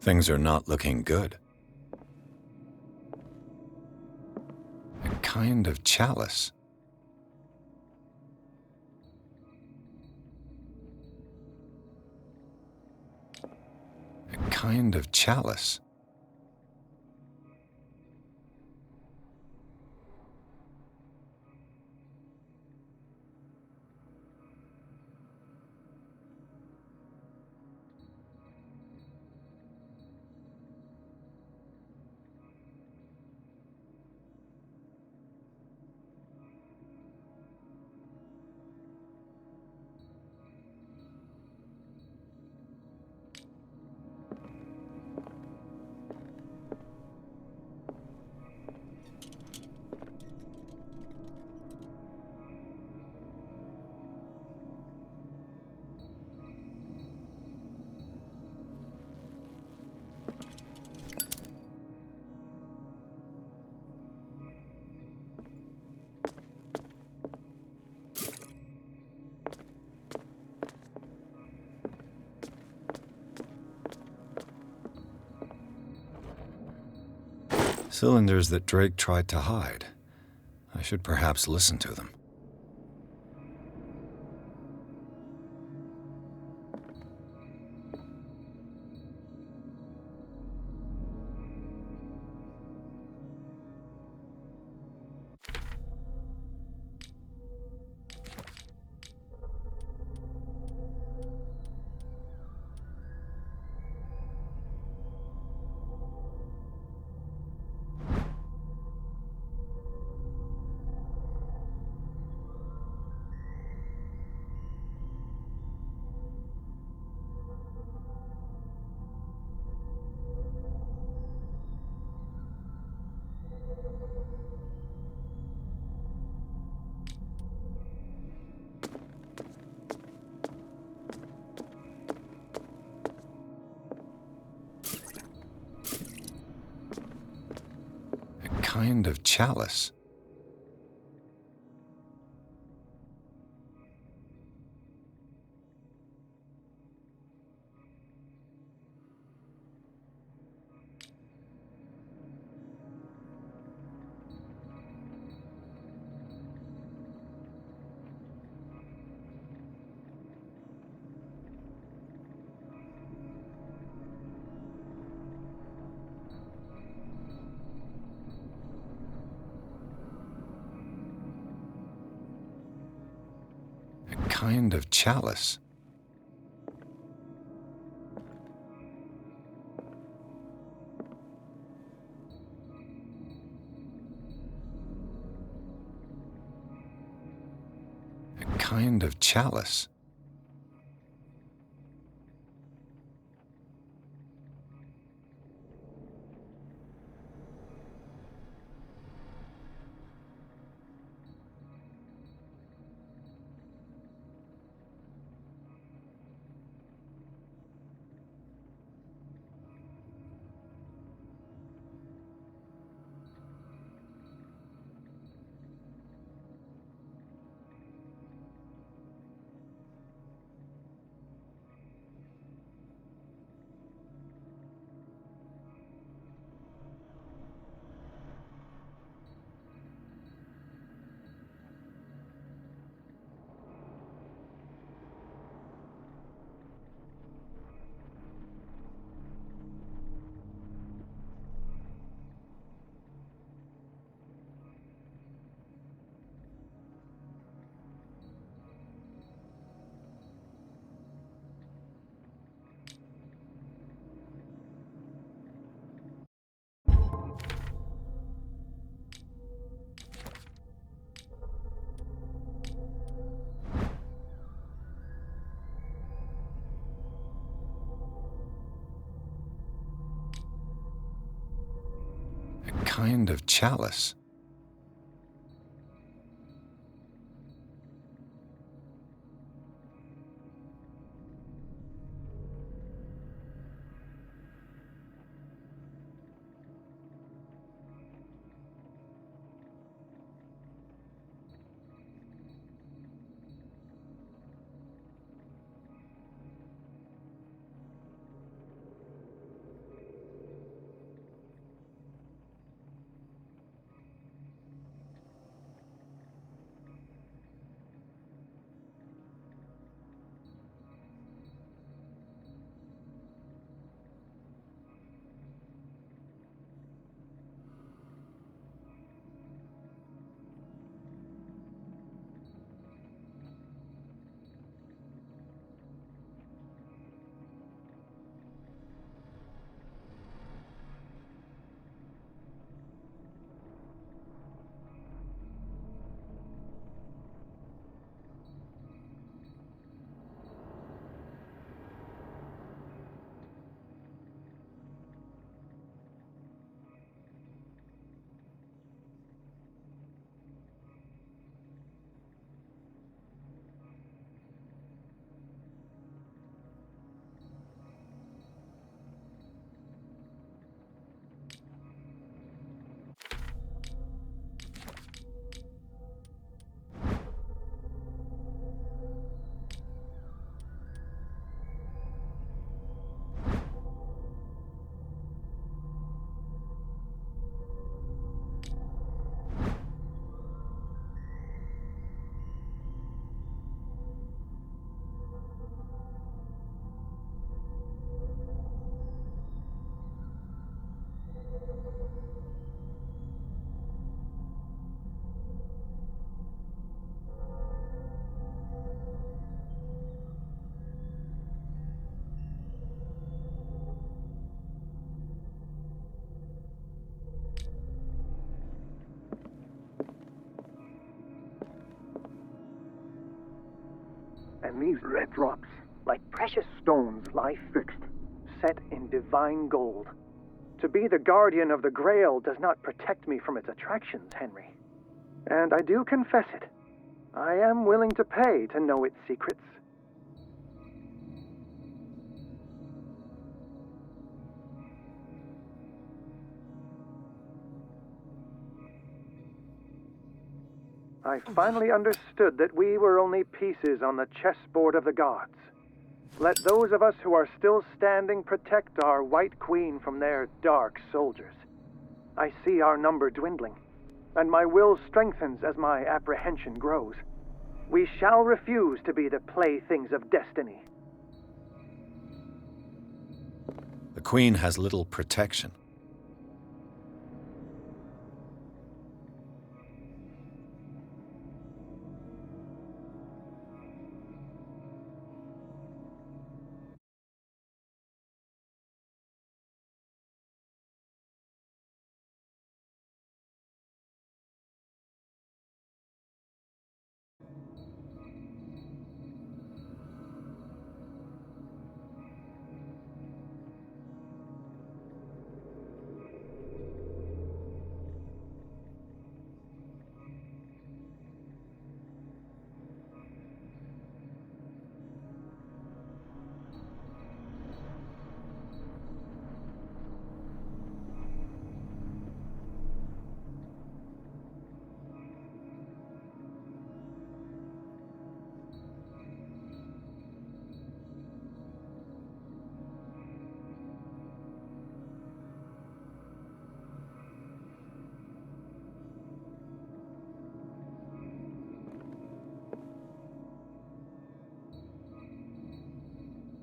Things are not looking good. A kind of chalice. A kind of chalice. Cylinders that Drake tried to hide. I should perhaps listen to them. Kind of chalice. Kind of chalice. A kind of chalice. Kind of chalice. And these red drops, like precious stones, lie fixed, set in divine gold. To be the guardian of the Grail does not protect me from its attractions, Henry. And I do confess it. I am willing to pay to know its secrets. I finally understood that we were only pieces on the chessboard of the gods. Let those of us who are still standing protect our White Queen from their dark soldiers. I see our number dwindling, and my will strengthens as my apprehension grows. We shall refuse to be the playthings of destiny. The Queen has little protection.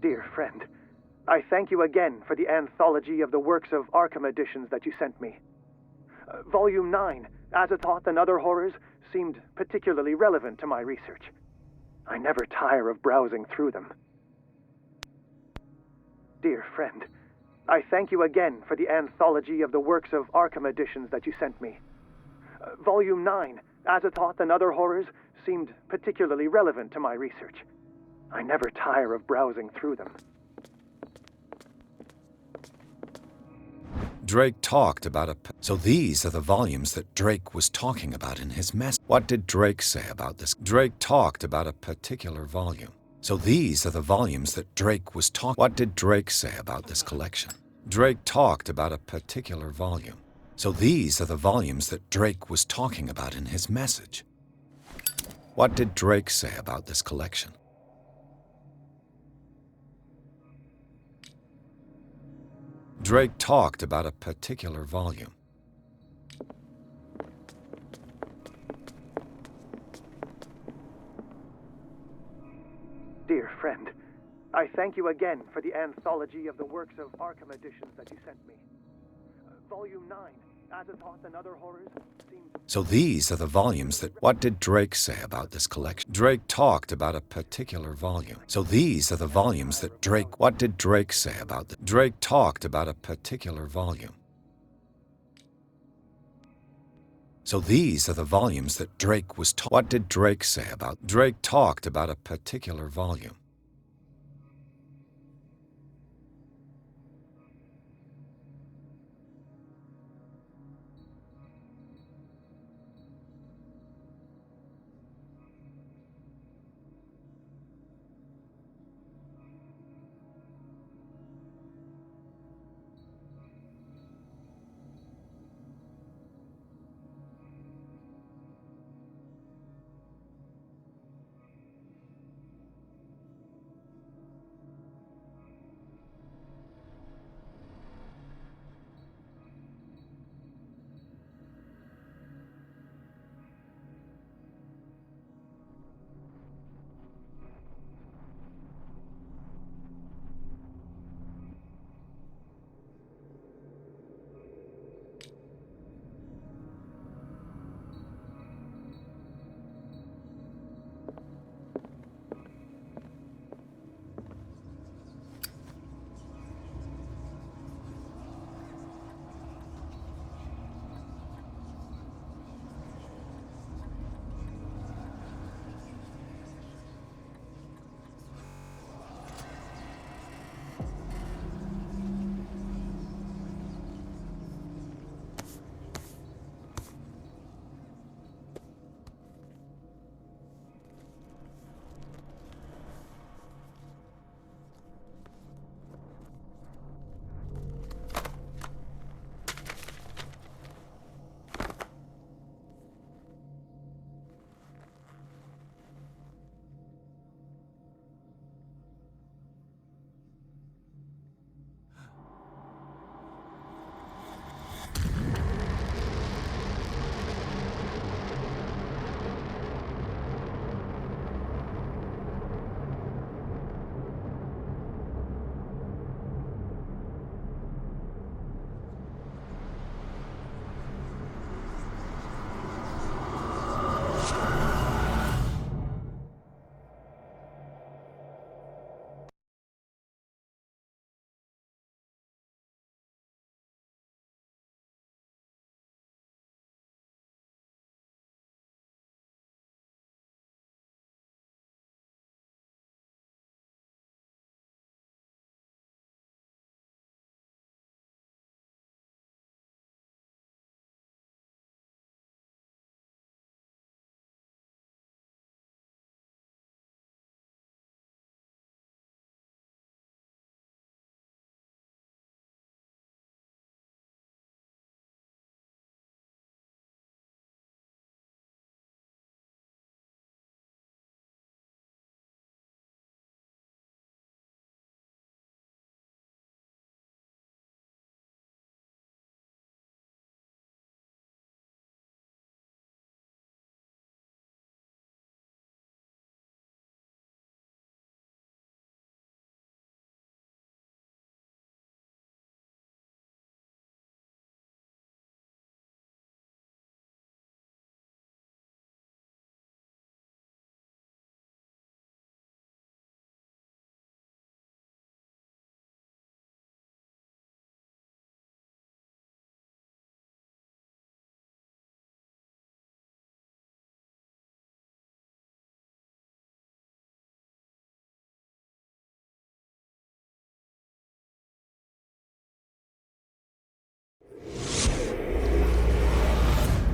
Dear friend, I thank you again for the anthology of the works of Arkham editions that you sent me. Volume 9, Azathoth and Other Horrors, seemed particularly relevant to my research. I never tire of browsing through them. Dear friend, I thank you again for the anthology of the works of Arkham editions that you sent me. Volume 9, Azathoth and Other Horrors, seemed particularly relevant to my research. I never tire of browsing through them. Drake talked about So these are the volumes that Drake was talking about in his mess. What did Drake say about this? Drake talked about a particular volume. So these are the volumes that Drake was talking. What did Drake say about this collection? Drake talked about a particular volume. So these are the volumes that Drake was talking about in his message. What did Drake say about this collection? Drake talked about a particular volume. Dear friend, I thank you again for the anthology of the works of Arkham editions that you sent me. Volume 9, Azathoth and Other Horrors, seemed... So these are the volumes that... What did Drake say about this collection? Drake talked about a particular volume. So these are the volumes that Drake... What did Drake say about the... Drake talked about a particular volume. So these are the volumes that Drake was... What did Drake say about... Drake talked about a particular volume.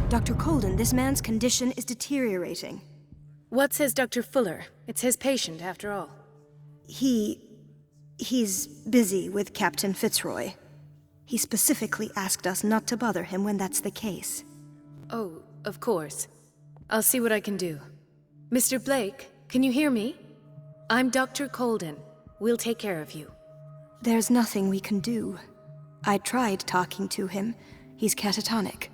Dr. Colden, this man's condition is deteriorating. What says Dr. Fuller? It's his patient, after all. He's busy with Captain Fitzroy. He specifically asked us not to bother him when that's the case. Oh, of course. I'll see what I can do. Mr. Blake, can you hear me? I'm Dr. Colden. We'll take care of you. There's nothing we can do. I tried talking to him. He's catatonic.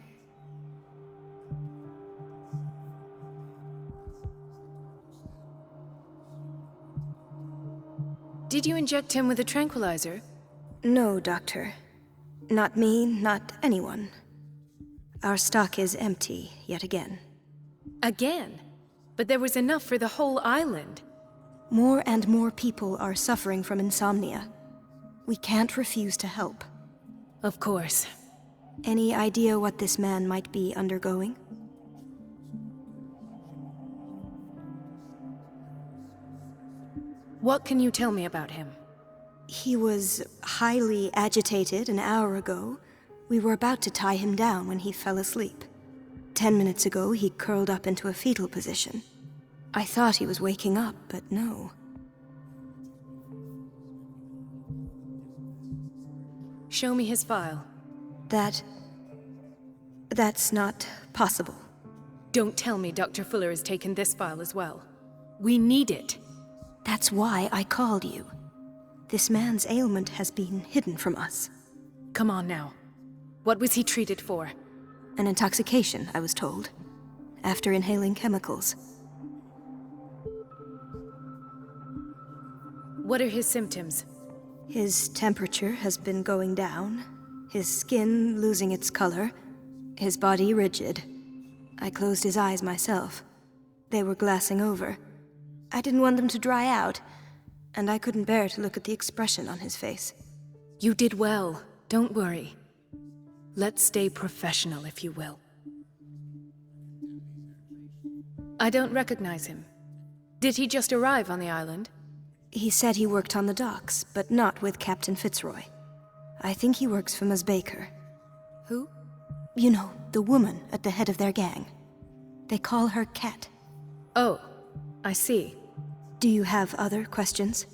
Did you inject him with a tranquilizer? No, Doctor. Not me, not anyone. Our stock is empty, yet again. Again? But there was enough for the whole island. More and more people are suffering from insomnia. We can't refuse to help. Of course. Any idea what this man might be undergoing? What can you tell me about him? He was highly agitated an hour ago. We were about to tie him down when he fell asleep. 10 minutes ago, he curled up into a fetal position. I thought he was waking up, but no. Show me his file. That's not possible. Don't tell me Dr. Fuller has taken this file as well. We need it. That's why I called you. This man's ailment has been hidden from us. Come on now. What was he treated for? An intoxication, I was told, after inhaling chemicals. What are his symptoms? His temperature has been going down, his skin losing its color, his body rigid. I closed his eyes myself. They were glassing over. I didn't want them to dry out, and I couldn't bear to look at the expression on his face. You did well. Don't worry. Let's stay professional, if you will. I don't recognize him. Did he just arrive on the island? He said he worked on the docks, but not with Captain Fitzroy. I think he works for Ms. Baker. Who? You know, the woman at the head of their gang. They call her Cat. Oh, I see. Do you have other questions?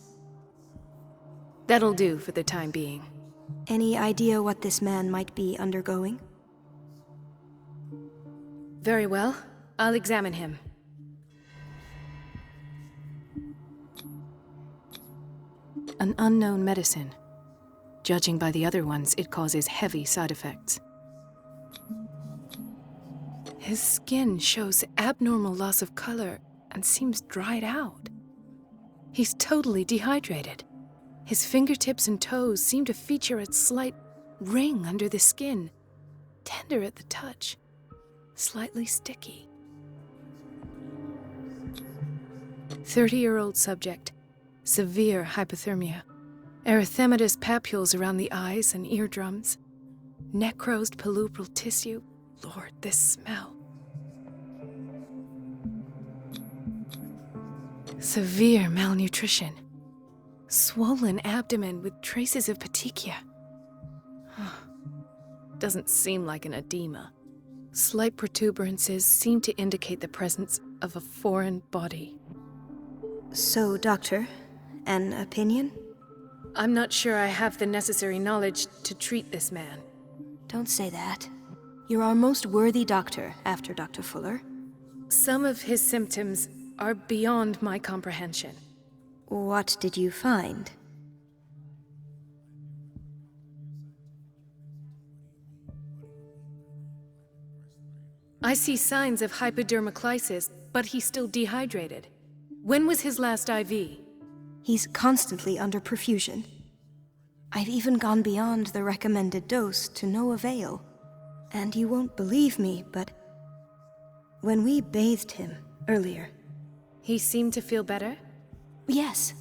That'll do for the time being. Any idea what this man might be undergoing? Very well. I'll examine him. An unknown medicine. Judging by the other ones, it causes heavy side effects. His skin shows abnormal loss of color and seems dried out. He's totally dehydrated. His fingertips and toes seem to feature a slight ring under the skin, tender at the touch, slightly sticky. 30-year-old subject, severe hypothermia, erythematous papules around the eyes and eardrums, necrosed palpebral tissue. Lord, this smell. Severe malnutrition. Swollen abdomen with traces of petechia. Doesn't seem like an edema. Slight protuberances seem to indicate the presence of a foreign body. So, Doctor, an opinion? I'm not sure I have the necessary knowledge to treat this man. Don't say that. You're our most worthy doctor after Dr. Fuller. Some of his symptoms are beyond my comprehension. What did you find? I see signs of hypodermoclysis, but he's still dehydrated. When was his last IV? He's constantly under perfusion. I've even gone beyond the recommended dose to no avail. And you won't believe me, but when we bathed him earlier... He seemed to feel better? Yes.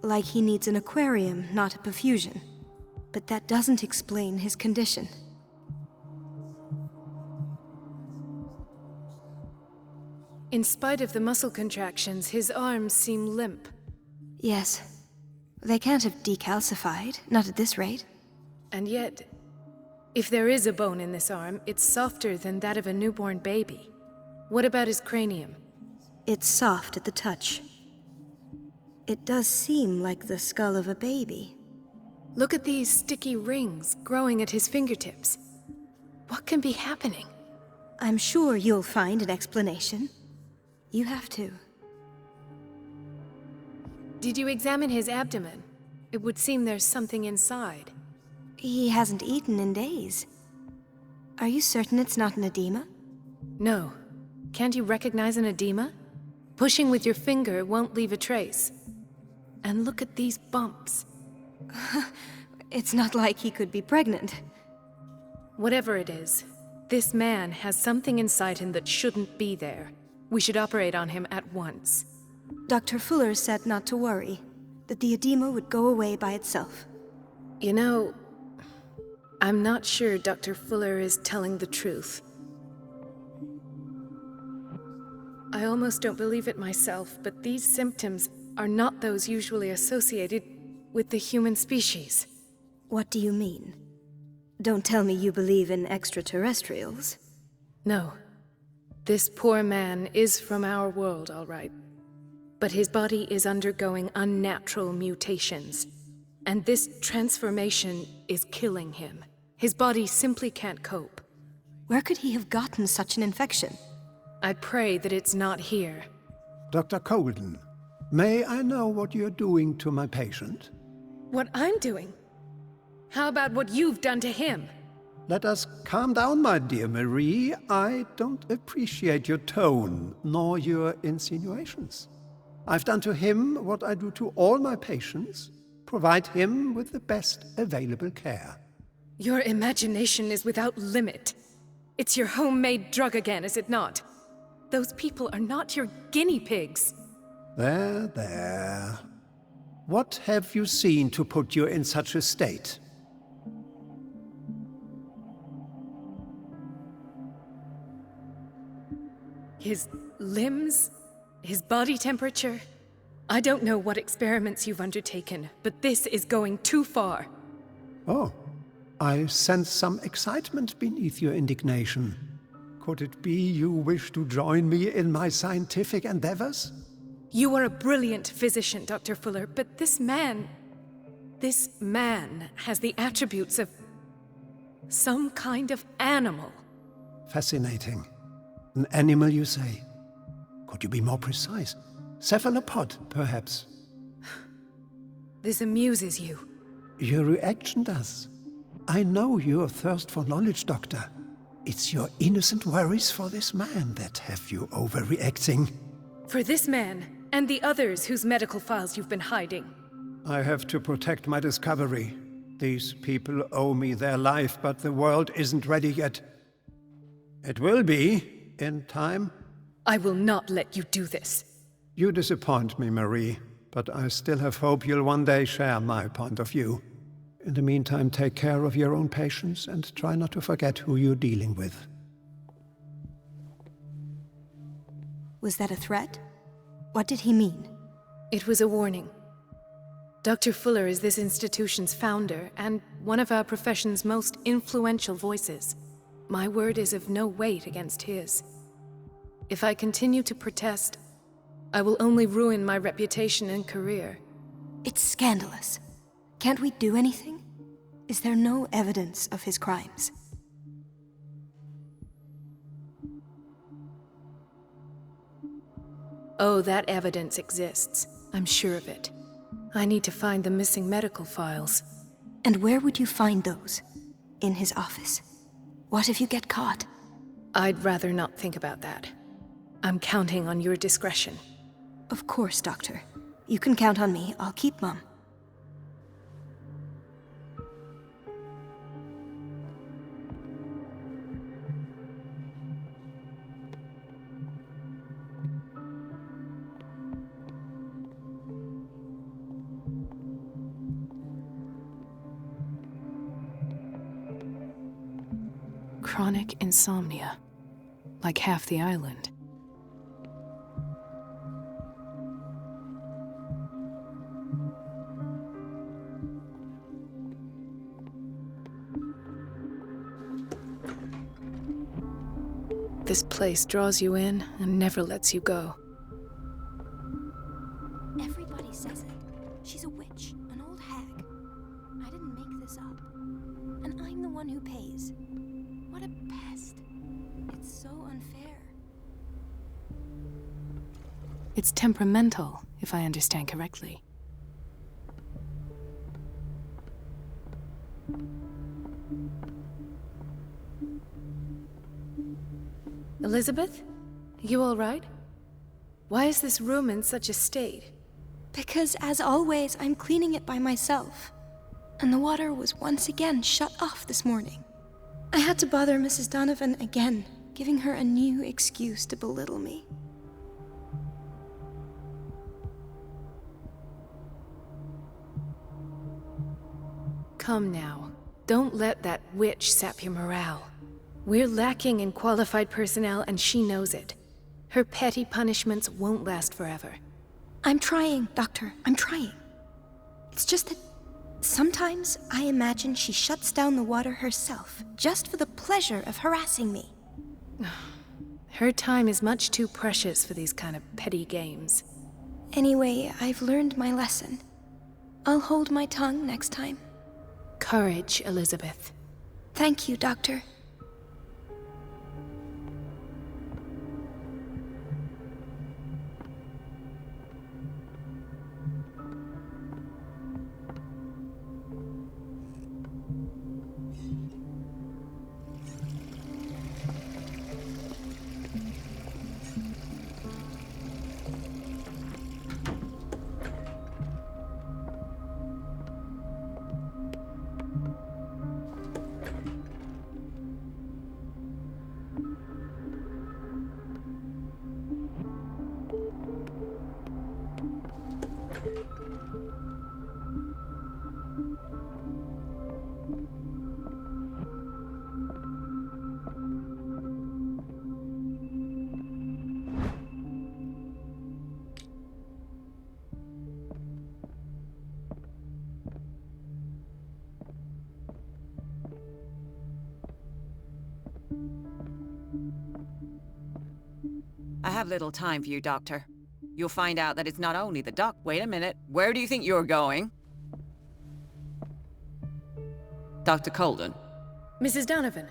Like he needs an aquarium, not a perfusion. But that doesn't explain his condition. In spite of the muscle contractions, his arms seem limp. Yes. They can't have decalcified, not at this rate. And yet, If there is a bone in this arm, it's softer than that of a newborn baby. What about his cranium? It's soft at the touch. It does seem like the skull of a baby. Look at these sticky rings growing at his fingertips. What can be happening? I'm sure you'll find an explanation. You have to. Did you examine his abdomen? It would seem there's something inside. He hasn't eaten in days. Are you certain it's not an edema? No. Can't you recognize an edema? Pushing with your finger won't leave a trace. And look at these bumps. It's not like he could be pregnant. Whatever it is, this man has something inside him that shouldn't be there. We should operate on him at once. Dr. Fuller said not to worry, that the edema would go away by itself. You know, I'm not sure Dr. Fuller is telling the truth. I almost don't believe it myself, but these symptoms are not those usually associated with the human species. What do you mean? Don't tell me you believe in extraterrestrials. No. This poor man is from our world, all right. But his body is undergoing unnatural mutations. And this transformation is killing him. His body simply can't cope. Where could he have gotten such an infection? I pray that it's not here. Dr. Colden, may I know what you're doing to my patient? What I'm doing? How about what you've done to him? Let us calm down, my dear Marie. I don't appreciate your tone, nor your insinuations. I've done to him what I do to all my patients, provide him with the best available care. Your imagination is without limit. It's your homemade drug again, is it not? Those people are not your guinea pigs. There, there. What have you seen to put you in such a state? His limbs? His body temperature? I don't know what experiments you've undertaken, but this is going too far. Oh, I sense some excitement beneath your indignation. Could it be you wish to join me in my scientific endeavors? You are a brilliant physician, Dr. Fuller, but this man has the attributes of some kind of animal. Fascinating. An animal, you say? Could you be more precise? Cephalopod, perhaps? This amuses you. Your reaction does. I know your thirst for knowledge, Doctor. It's your innocent worries for this man that have you overreacting. For this man, and the others whose medical files you've been hiding. I have to protect my discovery. These people owe me their life, but the world isn't ready yet. It will be, in time. I will not let you do this. You disappoint me, Marie, but I still have hope you'll one day share my point of view. In the meantime, take care of your own patients and try not to forget who you're dealing with. Was that a threat? What did he mean? It was a warning. Dr. Fuller is this institution's founder and one of our profession's most influential voices. My word is of no weight against his. If I continue to protest, I will only ruin my reputation and career. It's scandalous. Can't we do anything? Is there no evidence of his crimes? Oh, that evidence exists. I'm sure of it. I need to find the missing medical files. And where would you find those? In his office? What if you get caught? I'd rather not think about that. I'm counting on your discretion. Of course, Doctor. You can count on me. I'll keep mum. Chronic insomnia. Like half the island. This place draws you in and never lets you go. Everybody says it. She's a witch, an old hag. I didn't make this up. And I'm the one who pays. What a pest. It's so unfair. It's temperamental, if I understand correctly. Elizabeth? You all right? Why is this room in such a state? Because, as always, I'm cleaning it by myself. And the water was once again shut off this morning. I had to bother Mrs. Donovan again, giving her a new excuse to belittle me. Come now. Don't let that witch sap your morale. We're lacking in qualified personnel, and she knows it. Her petty punishments won't last forever. I'm trying, Doctor. I'm trying. It's just that sometimes I imagine she shuts down the water herself, just for the pleasure of harassing me. Her time is much too precious for these kind of petty games. Anyway, I've learned my lesson. I'll hold my tongue next time. Courage, Elizabeth. Thank you, Doctor. I have little time for you, Doctor. You'll find out that it's not only the doc— Wait a minute. Where do you think you're going? Dr. Colden. Mrs. Donovan.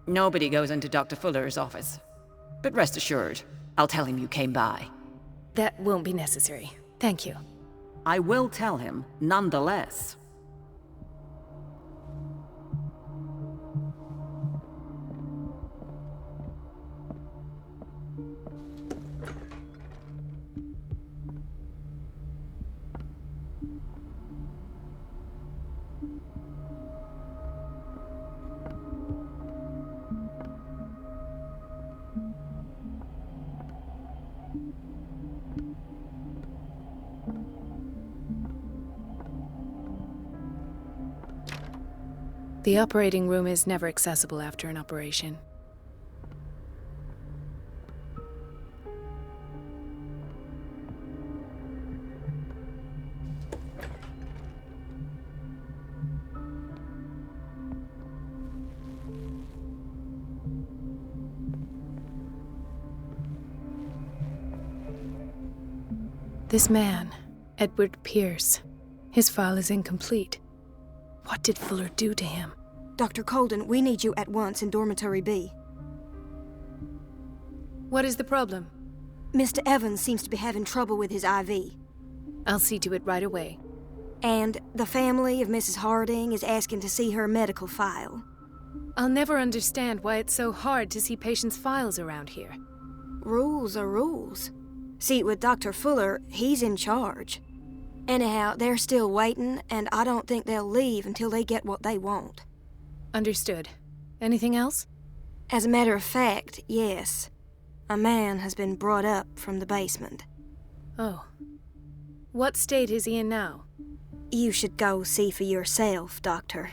Nobody goes into Dr. Fuller's office. But rest assured, I'll tell him you came by. That won't be necessary. Thank you. I will tell him, nonetheless. The operating room is never accessible after an operation. This man, Edward Pierce, his file is incomplete. What did Fuller do to him? Dr. Colden, we need you at once in Dormitory B. What is the problem? Mr. Evans seems to be having trouble with his IV. I'll see to it right away. And the family of Mrs. Harding is asking to see her medical file. I'll never understand why it's so hard to see patients' files around here. Rules are rules. See, with Dr. Fuller, he's in charge. Anyhow, they're still waiting, and I don't think they'll leave until they get what they want. Understood. Anything else? As a matter of fact, yes. A man has been brought up from the basement. Oh. What state is he in now? You should go see for yourself, Doctor.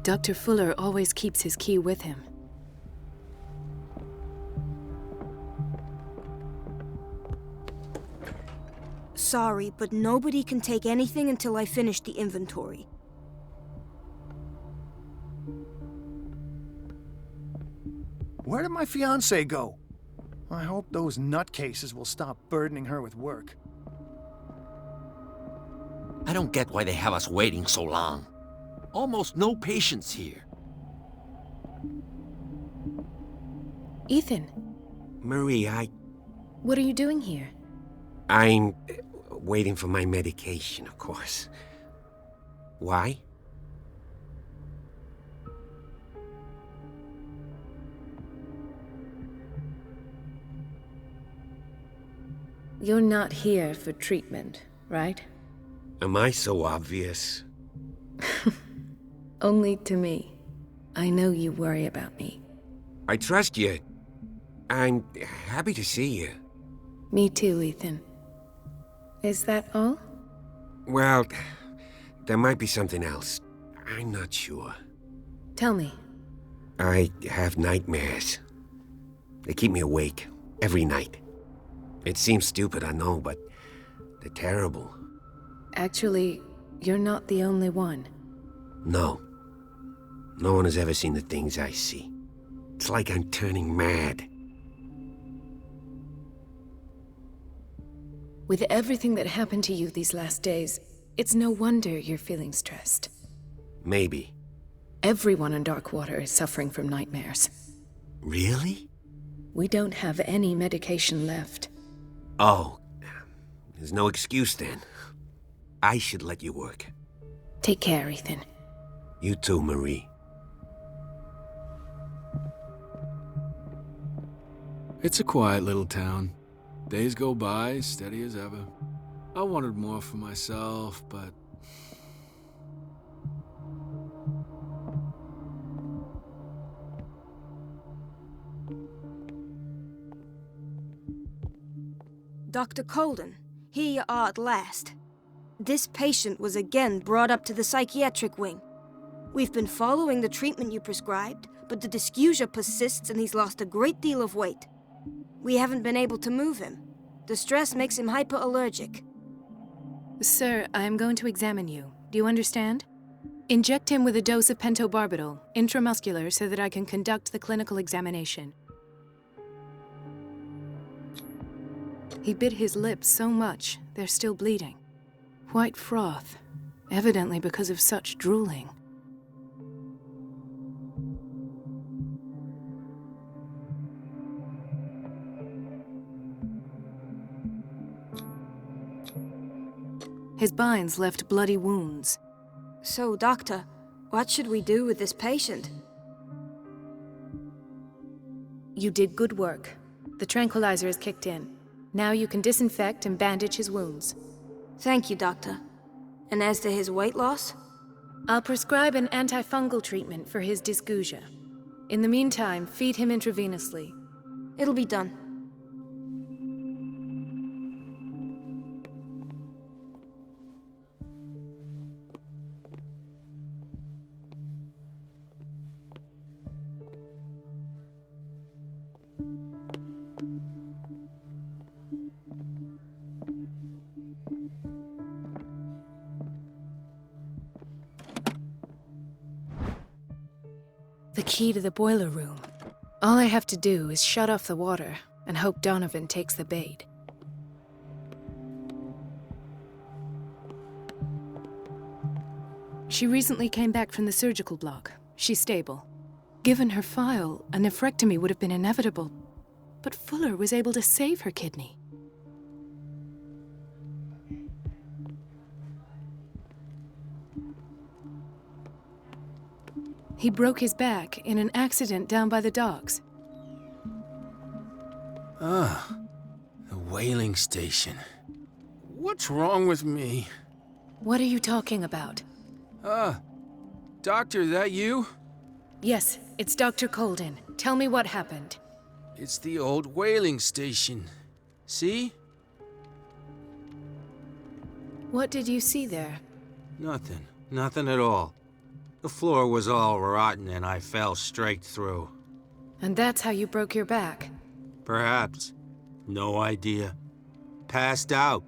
Dr. Fuller always keeps his key with him. sorry, but nobody can take anything until I finish the inventory. Where did my fiancée go? I hope those nutcases will stop burdening her with work. I don't get why they have us waiting so long. Almost no patience here. Ethan, Marie, what are you doing here? I'm waiting for my medication, of course. Why? You're not here for treatment, right? Am I so obvious? Only to me. I know you worry about me. I trust you. I'm happy to see you. Me too, Ethan. Is that all? Well, there might be something else. I'm not sure. Tell me. I have nightmares. They keep me awake every night. It seems stupid, I know, but they're terrible. Actually, you're not the only one. No. No one has ever seen the things I see. It's like I'm turning mad. With everything that happened to you these last days, it's no wonder you're feeling stressed. Maybe. Everyone in Darkwater is suffering from nightmares. Really? We don't have any medication left. Oh, there's no excuse then. I should let you work. Take care, Ethan. You too, Marie. It's a quiet little town. Days go by, steady as ever. I wanted more for myself, but... Dr. Colden, here you are at last. This patient was again brought up to the psychiatric wing. We've been following the treatment you prescribed, but the dysgeusia persists and he's lost a great deal of weight. We haven't been able to move him. The stress makes him hyperallergic. Sir, I'm going to examine you. Do you understand? Inject him with a dose of pentobarbital, intramuscular, so that I can conduct the clinical examination. He bit his lips so much, they're still bleeding. White froth, evidently because of such drooling. His binds left bloody wounds. So, Doctor, what should we do with this patient? You did good work. The tranquilizer is kicked in. Now you can disinfect and bandage his wounds. Thank you, Doctor. And as to his weight loss? I'll prescribe an antifungal treatment for his dysgeusia. In the meantime, feed him intravenously. It'll be done. The key to the boiler room. All I have to do is shut off the water and hope Donovan takes the bait. She recently came back from the surgical block. She's stable. Given her file, a nephrectomy would have been inevitable. But Fuller was able to save her kidney. He broke his back in an accident down by the docks. Ah, the whaling station. What's wrong with me? What are you talking about? Doctor, that you? Yes, it's Dr. Colden. Tell me what happened. It's the old whaling station. See? What did you see there? Nothing. Nothing at all. The floor was all rotten and I fell straight through. And that's how you broke your back? Perhaps. No idea. Passed out.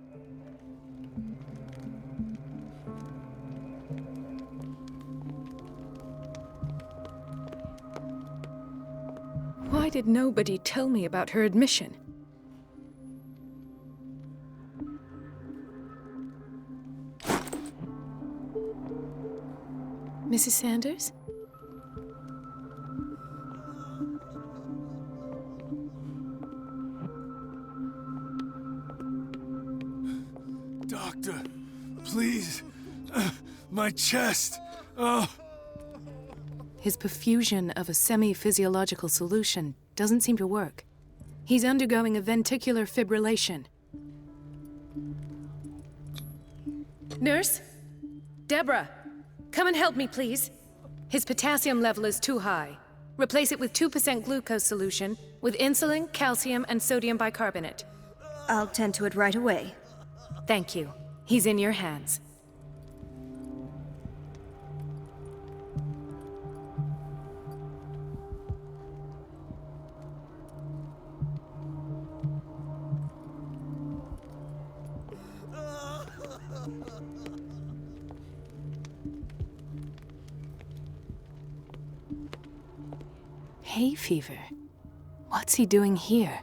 Why did nobody tell me about her admission? Mrs. Sanders? Doctor, please. My chest. Oh. His perfusion of a semi-physiological solution doesn't seem to work. He's undergoing a ventricular fibrillation. Nurse? Deborah, come and help me, please. His potassium level is too high. Replace it with 2% glucose solution with insulin, calcium, and sodium bicarbonate. I'll tend to it right away. Thank you. He's in your hands. Hay fever? What's he doing here?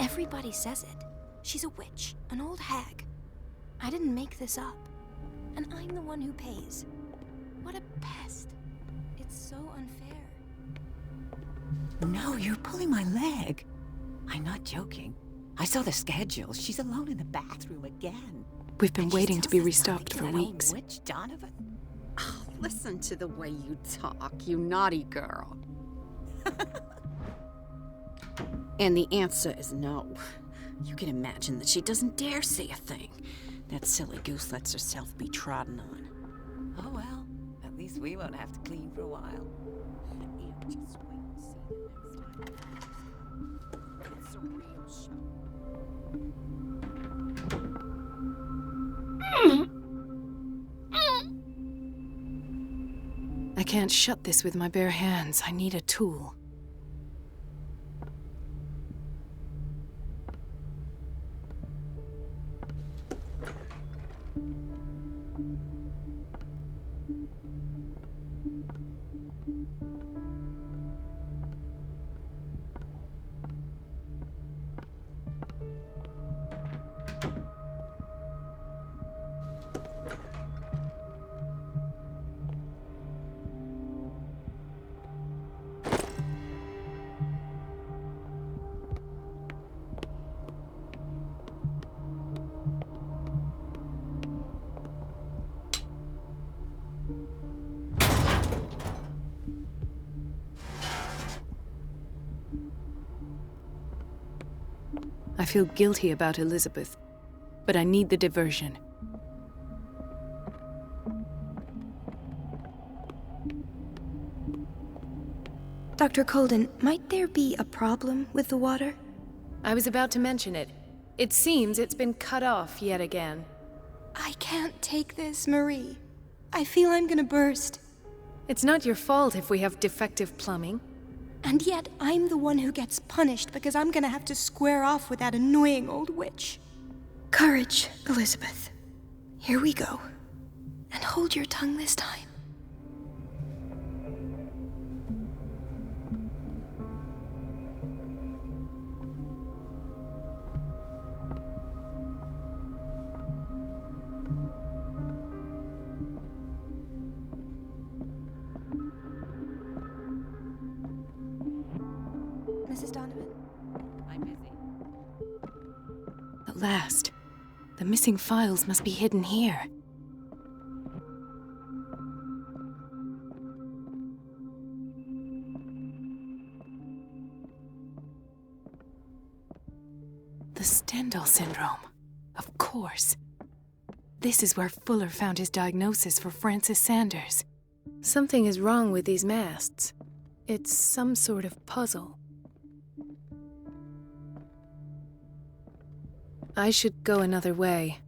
Everybody says it. She's a witch, an old hag. I didn't make this up. And I'm the one who pays. What a pest. It's so unfair. No, you're pulling my leg. I'm not joking. I saw the schedule. She's alone in the bathroom again. We've been And she waiting to still be says restocked nothing for to that old weeks. Witch Donovan? Oh, listen to the way you talk, you naughty girl. And the answer is no. You can imagine that she doesn't dare say a thing. That silly goose lets herself be trodden on. Oh well, at least we won't have to clean for a while. You just wait and see the next time. It's a real show. I can't shut this with my bare hands. I need a tool. I feel guilty about Elizabeth, but I need the diversion. Dr. Colden, might there be a problem with the water? I was about to mention it. It seems it's been cut off yet again. I can't take this, Marie. I feel I'm gonna burst. It's not your fault if we have defective plumbing. And yet, I'm the one who gets punished because I'm gonna have to square off with that annoying old witch. Courage, Elizabeth. Here we go. And hold your tongue this time. Mrs. Donovan? I'm busy. At last. The missing files must be hidden here. The Stendhal syndrome. Of course. This is where Fuller found his diagnosis for Francis Sanders. Something is wrong with these masts. It's some sort of puzzle. I should go another way.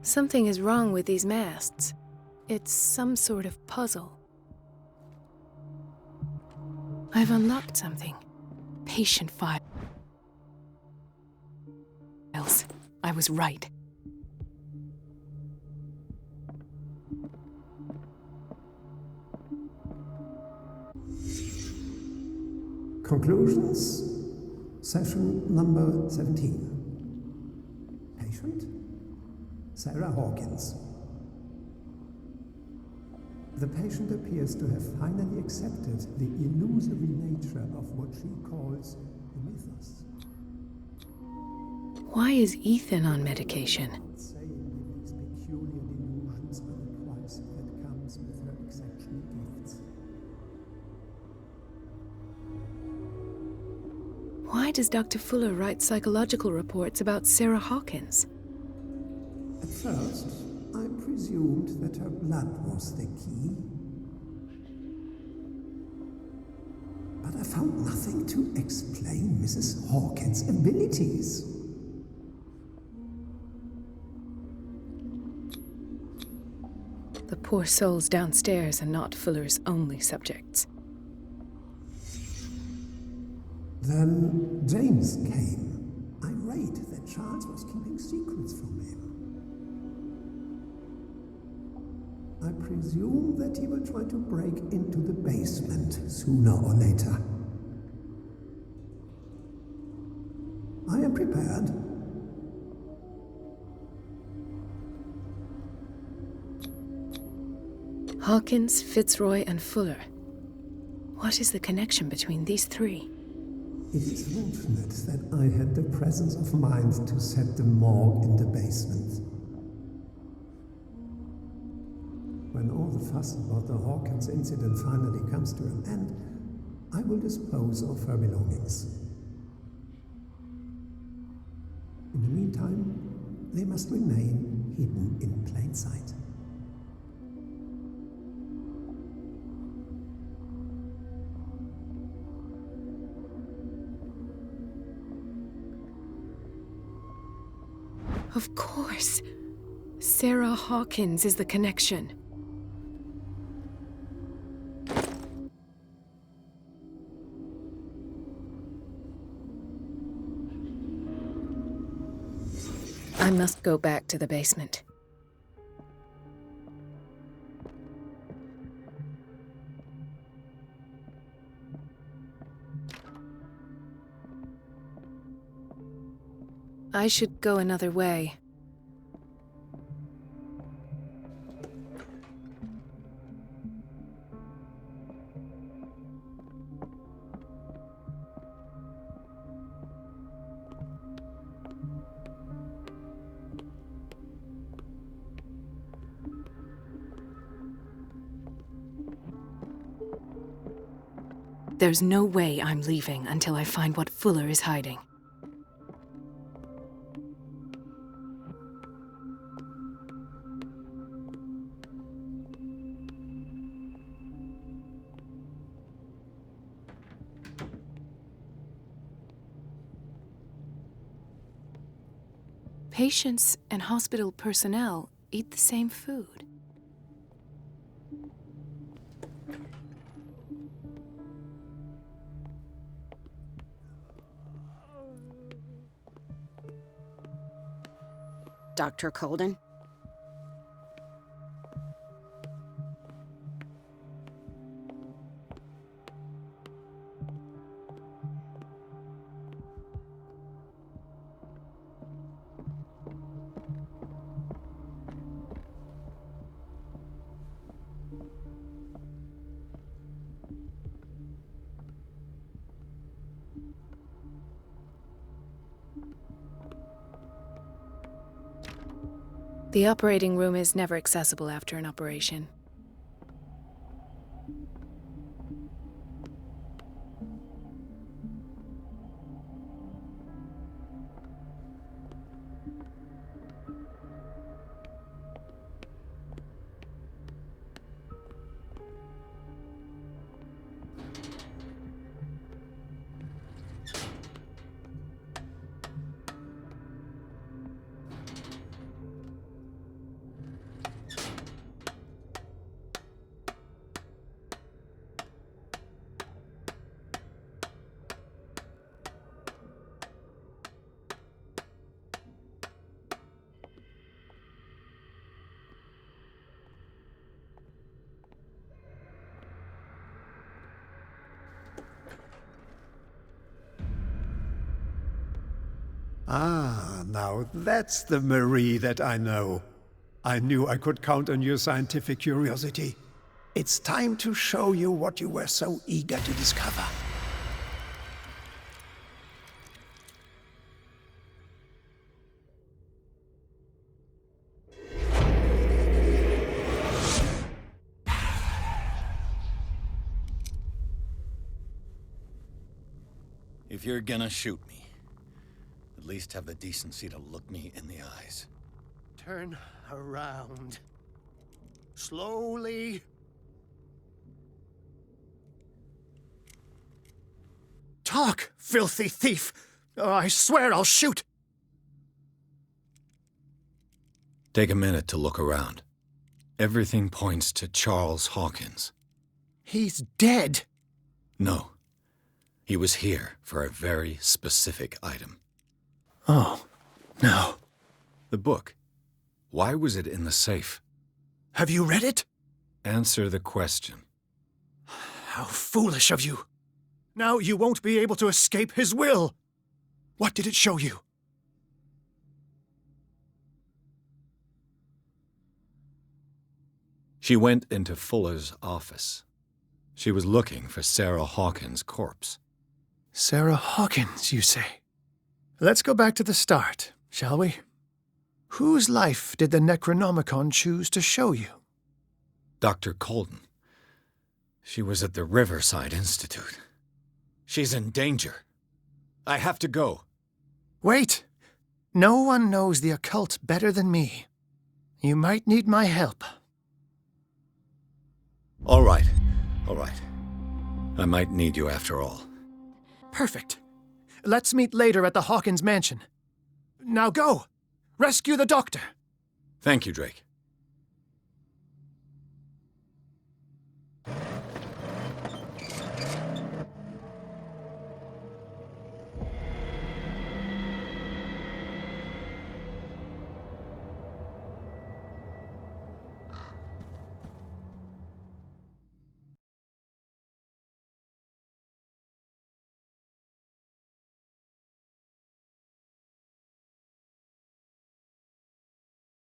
Something is wrong with these masts. It's some sort of puzzle. I've unlocked something. Patient files. I was right. Conclusions. Session number 17. Patient? Sarah Hawkins. The patient appears to have finally accepted the illusory nature of what she calls the mythos. Why is Ethan on medication? Saying that these peculiar delusions are the price that comes with her exceptional gifts. Why does Dr. Fuller write psychological reports about Sarah Hawkins? At first, I presumed that her blood was the key. But I found nothing to explain Mrs. Hawkins' abilities. The poor souls downstairs are not Fuller's only subjects. Then James came, irate that Charles was keeping secrets from him. I presume that he will try to break into the basement sooner or later. I am prepared. Hawkins, Fitzroy, and Fuller. What is the connection between these three? It is fortunate that I had the presence of mind to set the morgue in the basement. When all the fuss about the Hawkins incident finally comes to an end, I will dispose of her belongings. In the meantime, they must remain hidden in plain sight. Of course. Sarah Hawkins is the connection. I must go back to the basement. I should go another way. There's no way I'm leaving until I find what Fuller is hiding. Patients and hospital personnel eat the same food. Dr. Colden? The operating room is never accessible after an operation. Ah, now that's the Marie that I know. I knew I could count on your scientific curiosity. It's time to show you what you were so eager to discover. If you're gonna shoot me, at least have the decency to look me in the eyes. Turn around. Slowly. Talk, filthy thief! Oh, I swear I'll shoot! Take a minute to look around. Everything points to Charles Hawkins. He's dead! No. He was here for a very specific item. Oh, no. The book. Why was it in the safe? Have you read it? Answer the question. How foolish of you. Now you won't be able to escape his will. What did it show you? She went into Fuller's office. She was looking for Sarah Hawkins' corpse. Sarah Hawkins, you say? Let's go back to the start, shall we? Whose life did the Necronomicon choose to show you? Dr. Colden. She was at the Riverside Institute. She's in danger. I have to go. Wait! No one knows the occult better than me. You might need my help. All right. All right. I might need you after all. Perfect. Let's meet later at the Hawkins mansion. Now go! Rescue the doctor! Thank you, Drake.